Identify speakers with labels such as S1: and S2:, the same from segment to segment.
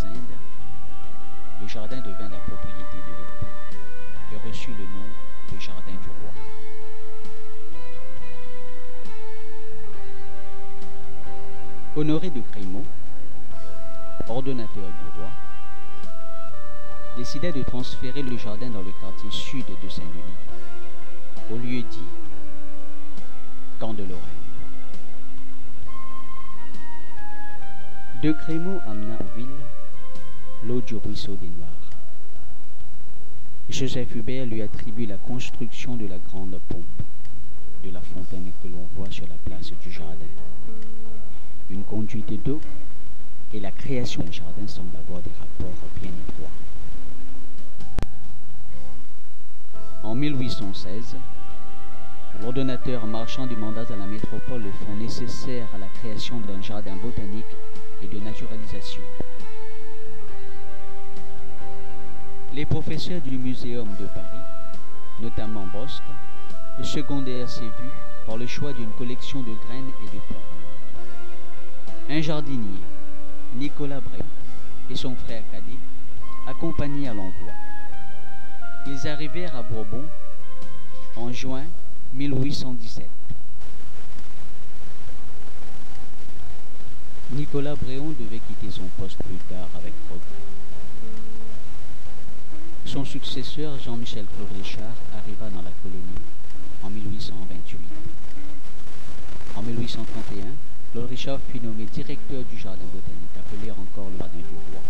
S1: Indes, le jardin devint la propriété de l'État et reçut le nom de Jardin du Roi. Honoré de Grémont, ordonnateur du roi, décida de transférer le jardin dans le quartier sud de Saint-Denis, au lieu dit Camp de Lorraine. De Grémont amena en ville l'eau du ruisseau des Noirs. Joseph Hubert lui attribue la construction de la grande pompe de la fontaine que l'on voit sur la place du jardin. Une conduite d'eau et la création d'un jardin semblent avoir des rapports bien étroits. En 1816, l'ordonnateur marchand du mandat à la métropole le fonds nécessaire à la création d'un jardin botanique et de naturalisation. Les professeurs du Muséum de Paris, notamment Bosc, secondèrent ces vues par le choix d'une collection de graines et de plantes. Un jardinier, Nicolas Bréon, et son frère cadet accompagnèrent l'envoi. Ils arrivèrent à Bourbon en juin 1817. Nicolas Bréon devait quitter son poste plus tard avec regret. Son successeur, Jean-Michel Claude Richard, arriva dans la colonie en 1828. En 1831, Claude Richard fut nommé directeur du jardin botanique, appelé encore le jardin du roi.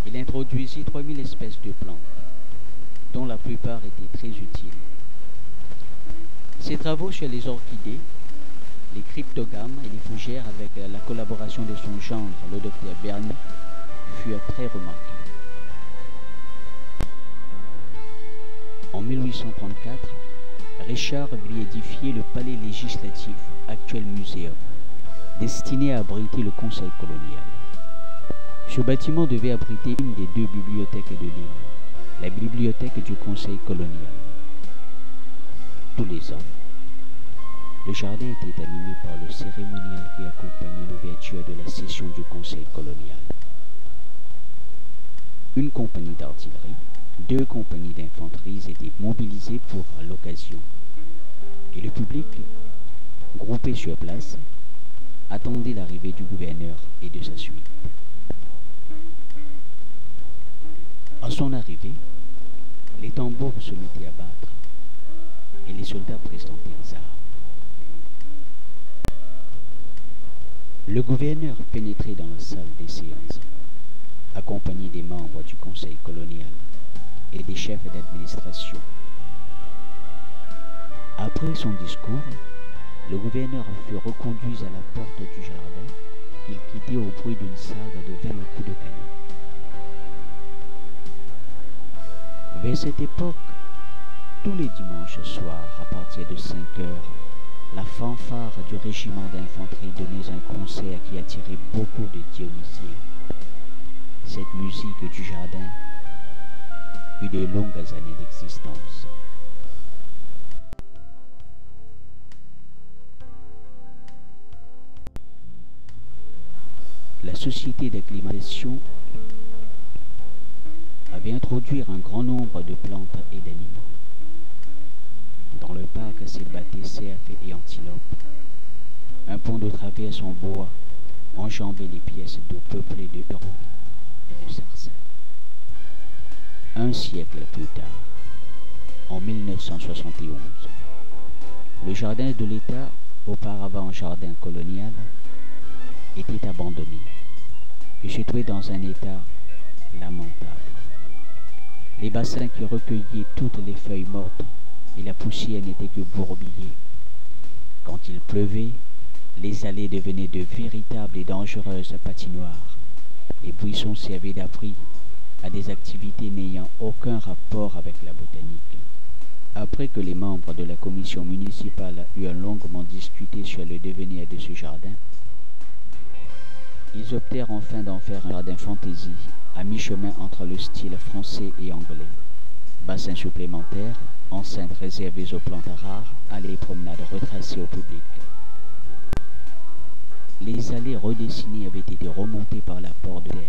S1: Il introduisit 3000 espèces de plantes, dont la plupart étaient très utiles. Ses travaux sur les orchidées, les cryptogames et les fougères, avec la collaboration de son gendre, le docteur Bernier, furent très remarqués. En 1834, Richard vit édifier le palais législatif, actuel muséum, destiné à abriter le conseil colonial. Ce bâtiment devait abriter une des deux bibliothèques de l'île, la bibliothèque du conseil colonial. Tous les ans, le jardin était animé par le cérémonial qui accompagnait l'ouverture de la session du conseil colonial. Une compagnie d'artillerie, 2 compagnies d'infanterie étaient mobilisées pour l'occasion. Et le public, groupé sur place, attendait l'arrivée du gouverneur et de sa suite. À son arrivée, les tambours se mettaient à battre et les soldats présentaient les armes. Le gouverneur pénétrait dans la salle des séances, accompagné des membres du conseil colonial et des chefs d'administration. Après son discours, le gouverneur fut reconduit à la porte du jardin qu'il quittait au bruit d'une salve de 20 coups de canon. Vers cette époque, tous les dimanches soirs, à partir de 5 heures, la fanfare du régiment d'infanterie donnait un concert qui attirait beaucoup de Dionysiens. Cette musique du jardin eut de longues années d'existence. La société d'acclimatation avait introduit un grand nombre de plantes et d'animaux. Dans le parc s'ébattaient cerfs et antilopes. Un pont de traverse en bois enjambait les pièces d'eau peuplées de hérons et de sarcelles. Un siècle plus tard, en 1971, le jardin de l'État, auparavant jardin colonial, était abandonné et se trouvait dans un état lamentable. Les bassins qui recueillaient toutes les feuilles mortes et la poussière n'étaient que bourbiers. Quand il pleuvait, les allées devenaient de véritables et dangereuses patinoires. Les buissons servaient d'abri à des activités n'ayant aucun rapport avec la botanique. Après que les membres de la commission municipale eurent longuement discuté sur le devenir de ce jardin, ils optèrent enfin d'en faire un jardin fantaisie, à mi-chemin entre le style français et anglais. Bassins supplémentaires, enceintes réservées aux plantes rares, allées et promenades retracées au public. Les allées redessinées avaient été remontées par l'apport de terre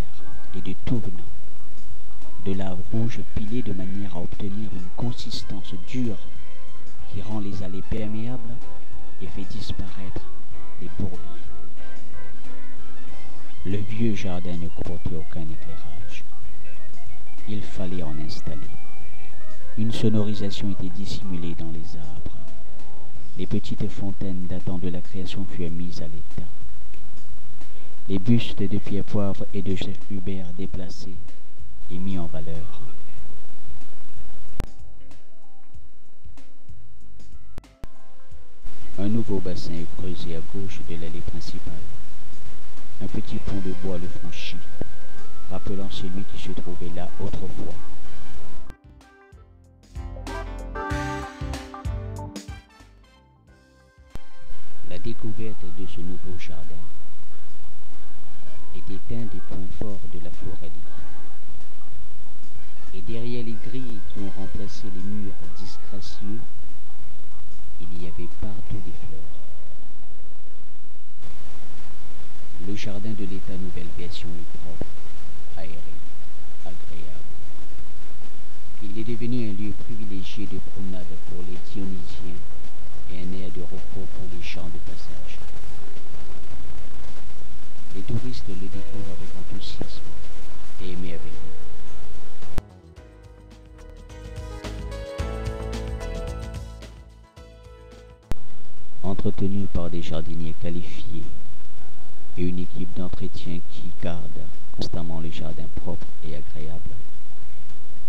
S1: dur qui rend les allées perméables et fait disparaître les bourbiers. Le vieux jardin ne comportait aucun éclairage. Il fallait en installer. Une sonorisation était dissimulée dans les arbres. Les petites fontaines datant de la création furent mises à l'état. Les bustes de Pierre Poivre et de Joseph Hubert déplacés et mis en valeur. Un nouveau bassin est creusé à gauche de l'allée principale. Un petit pont de bois le franchit, rappelant celui qui se trouvait là autrefois. La découverte de ce nouveau jardin était un des points forts de la Floralie. Et derrière les grilles qui ont remplacé les murs disgracieux, il y avait partout des fleurs. Le jardin de l'État nouvelle version est propre, aéré, agréable. Il est devenu un lieu privilégié de promenade pour les Dionysiens et un aire de repos pour les gens de passage. Les touristes le découvrent avec enthousiasme et émerveillement. Entretenu par des jardiniers qualifiés et une équipe d'entretien qui garde constamment le jardin propre et agréable.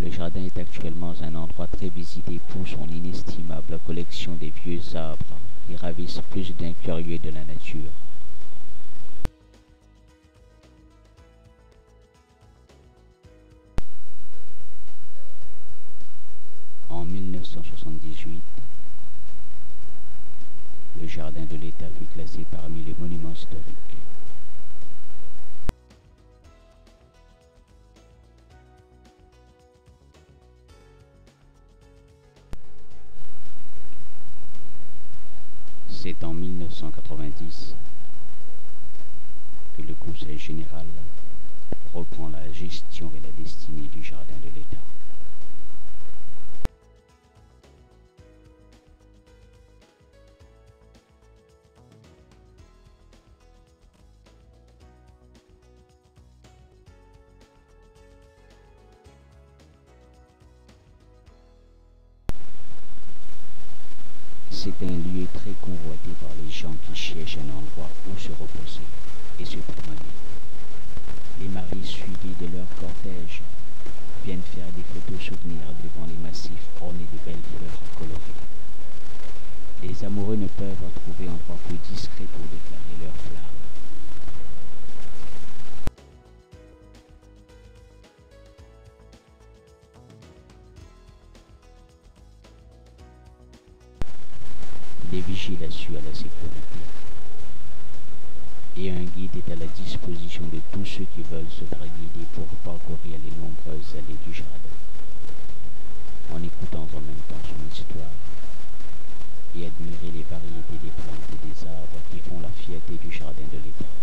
S1: Le jardin est actuellement un endroit très visité pour son inestimable collection de vieux arbres qui ravissent plus d'un curieux de la nature. En 1978, le jardin de l'État fut classé parmi les monuments historiques. C'est en 1990 que le Conseil général reprend la gestion et la destinée du jardin de l'État. C'est un lieu très convoité par les gens qui cherchent un endroit où se reposer et se promener. Les maris suivis de leur cortège viennent faire des photos souvenirs devant les massifs ornés de belles fleurs colorées. Les amoureux ne peuvent trouver endroit plus discret pour déclarer leur flamme. Des vigiles assurent la sécurité et un guide est à la disposition de tous ceux qui veulent se faire guider pour parcourir les nombreuses allées du jardin, en écoutant en même temps son histoire et admirer les variétés des plantes et des arbres qui font la fierté du jardin de l'État.